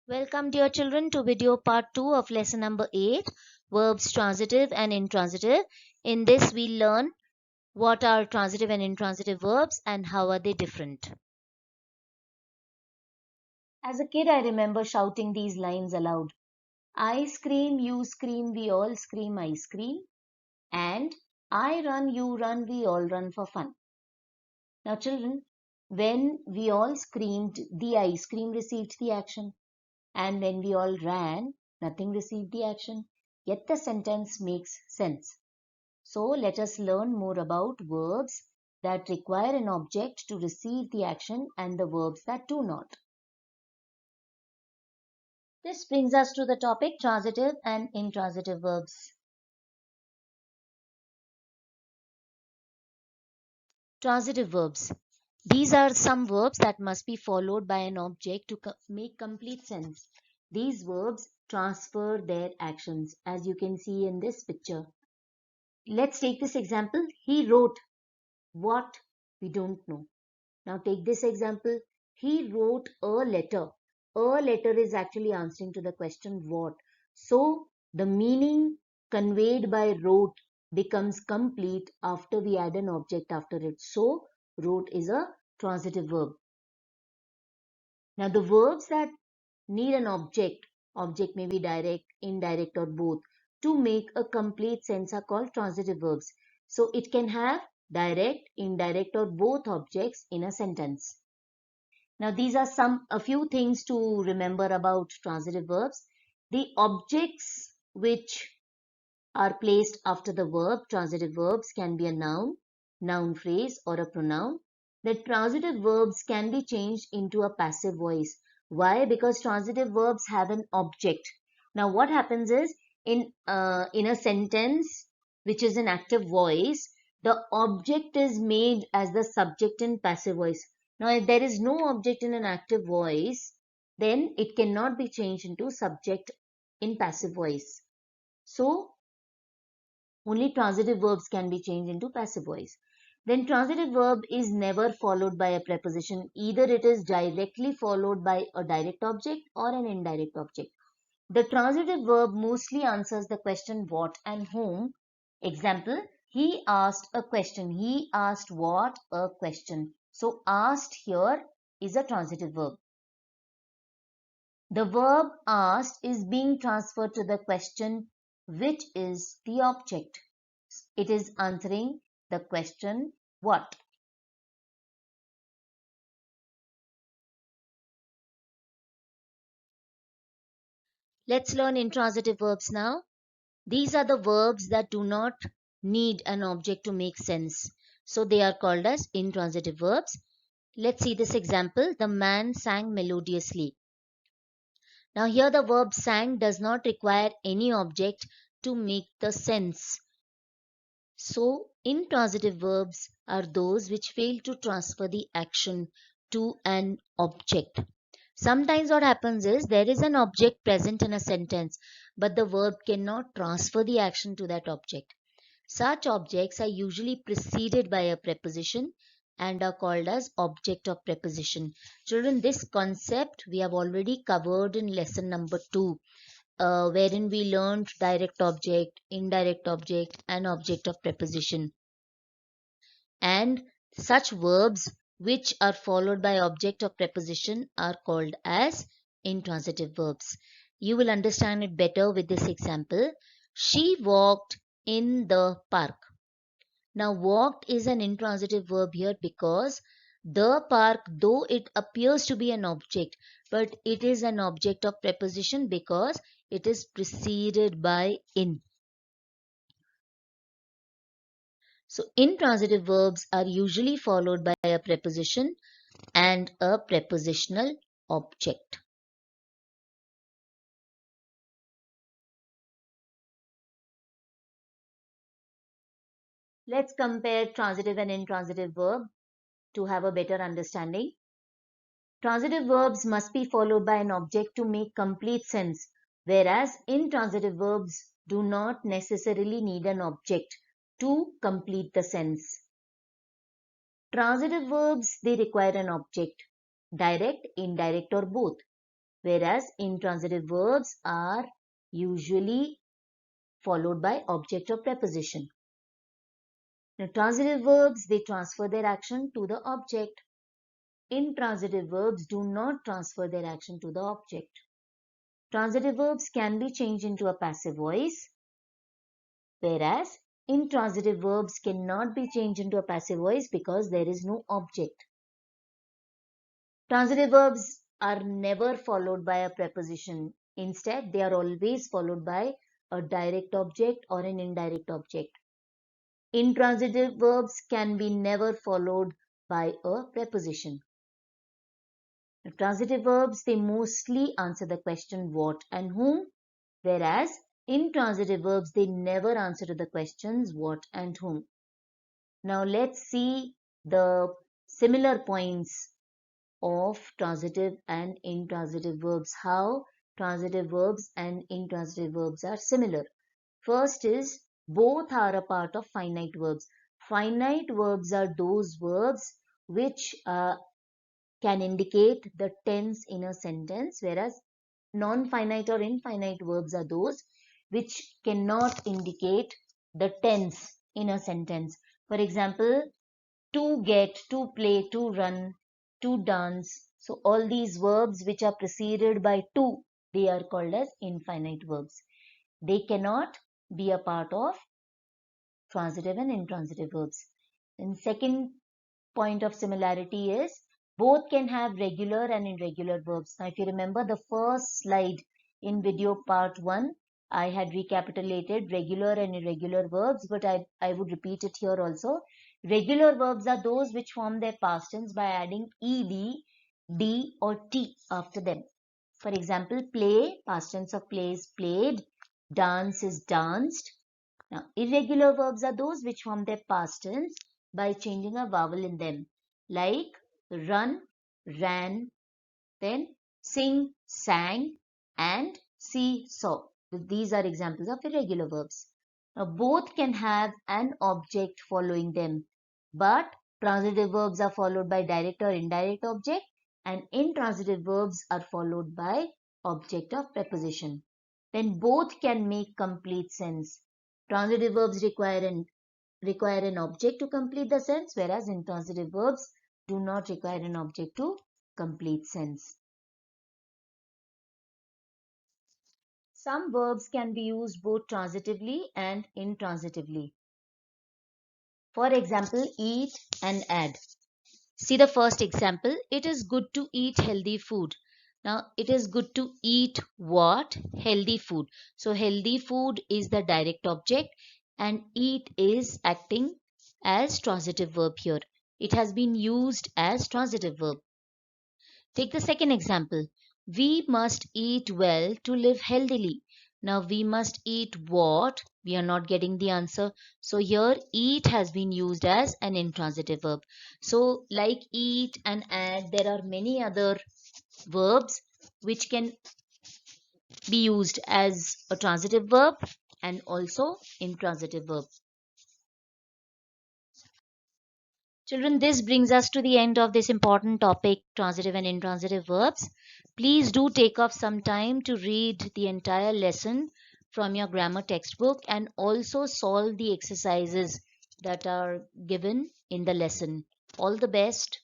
Welcome dear children to video part 2 of lesson number 8, verbs transitive and intransitive. In this we learn what are transitive and intransitive verbs and how are they different. As a kid I remember shouting these lines aloud. I scream, you scream, we all scream ice cream, and I run, you run, we all run for fun. Now children, when we all screamed, the ice cream received the action. And when we all ran, nothing received the action. Yet the sentence makes sense. So let us learn more about verbs that require an object to receive the action and the verbs that do not. This brings us to the topic transitive and intransitive verbs. Transitive verbs. These are some verbs that must be followed by an object to make complete sense. These verbs transfer their actions, as you can see in this picture. Let's take this example. He wrote. What? We don't know. Now take this example. He wrote a letter. A letter is actually answering to the question what. So the meaning conveyed by wrote becomes complete after we add an object after it. So wrote is a transitive verb. Now the verbs that need an object may be direct, indirect or both, to make a complete sense are called transitive verbs. So it can have direct, indirect or both objects in a sentence. Now these are a few things to remember about transitive verbs. The objects which are placed after the verb, transitive verbs can be a noun phrase or a pronoun. The transitive verbs can be changed into a passive voice. Why? Because transitive verbs have an object. Now what happens is in a sentence which is an active voice, the object is made as the subject in passive voice. Now if there is no object in an active voice, then it cannot be changed into subject in passive voice. So only transitive verbs can be changed into passive voice. Then transitive verb is never followed by a preposition. Either it is directly followed by a direct object or an indirect object. The transitive verb mostly answers the question what and whom. Example, he asked a question. He asked what? A question. So asked here is a transitive verb. The verb asked is being transferred to the question which is the object. It is answering the question what. Let's learn intransitive verbs now. These are the verbs that do not need an object to make sense. So they are called as intransitive verbs. Let's see this example. The man sang melodiously. Now here the verb sang does not require any object to make the sense. So intransitive verbs are those which fail to transfer the action to an object. Sometimes what happens is there is an object present in a sentence, but the verb cannot transfer the action to that object. Such objects are usually preceded by a preposition and are called as object of preposition. Children, this concept we have already covered in lesson number 2, wherein we learned direct object, indirect object, and object of preposition. And such verbs which are followed by object of preposition are called as intransitive verbs. You will understand it better with this example. She walked in the park. Now walked is an intransitive verb here because the park, though it appears to be an object, but it is an object of preposition because it is preceded by in. So intransitive verbs are usually followed by a preposition and a prepositional object. Let's compare transitive and intransitive verb to have a better understanding. Transitive verbs must be followed by an object to make complete sense, whereas intransitive verbs do not necessarily need an object to complete the sense. Transitive verbs, they require an object, direct, indirect or both. whereas intransitive verbs are usually followed by object or preposition. Now, transitive verbs, they transfer their action to the object. Intransitive verbs do not transfer their action to the object. Transitive verbs can be changed into a passive voice, whereas intransitive verbs cannot be changed into a passive voice because there is no object. Transitive verbs are never followed by a preposition. Instead, they are always followed by a direct object or an indirect object. Intransitive verbs can be never followed by a preposition. Transitive verbs, they mostly answer the question what and whom, whereas intransitive verbs, they never answer to the questions what and whom. Now let's see the similar points of transitive and intransitive verbs, how transitive verbs and intransitive verbs are similar. First is both are a part of finite verbs. Finite verbs are those verbs which can indicate the tense in a sentence, whereas non-finite or infinite verbs are those which cannot indicate the tense in a sentence. For example, to get, to play, to run, to dance. So all these verbs which are preceded by to, they are called as infinite verbs. They cannot be a part of transitive and intransitive verbs. And second point of similarity is both can have regular and irregular verbs. Now, if you remember the first slide in video part 1, I had recapitulated regular and irregular verbs, but I would repeat it here also. Regular verbs are those which form their past tense by adding ed, d or t after them. For example, play, past tense of play is played, dance is danced. Now, irregular verbs are those which form their past tense by changing a vowel in them, like run, ran, then sing, sang, and see, saw. These are examples of irregular verbs. Now, both can have an object following them, but transitive verbs are followed by direct or indirect object, and intransitive verbs are followed by object of preposition. Then both can make complete sense. Transitive verbs require an object to complete the sense, whereas intransitive verbs do not require an object to complete sense. Some verbs can be used both transitively and intransitively. For example, eat and add. See the first example. It is good to eat healthy food. Now, it is good to eat what? Healthy food. So, healthy food is the direct object and eat is acting as transitive verb here. It has been used as transitive verb. Take the second example. We must eat well to live healthily. Now, we must eat what? We are not getting the answer. So, here eat has been used as an intransitive verb. So, like eat and add, there are many other verbs which can be used as a transitive verb and also intransitive verb. Children, this brings us to the end of this important topic, transitive and intransitive verbs. Please do take off some time to read the entire lesson from your grammar textbook and also solve the exercises that are given in the lesson. All the best.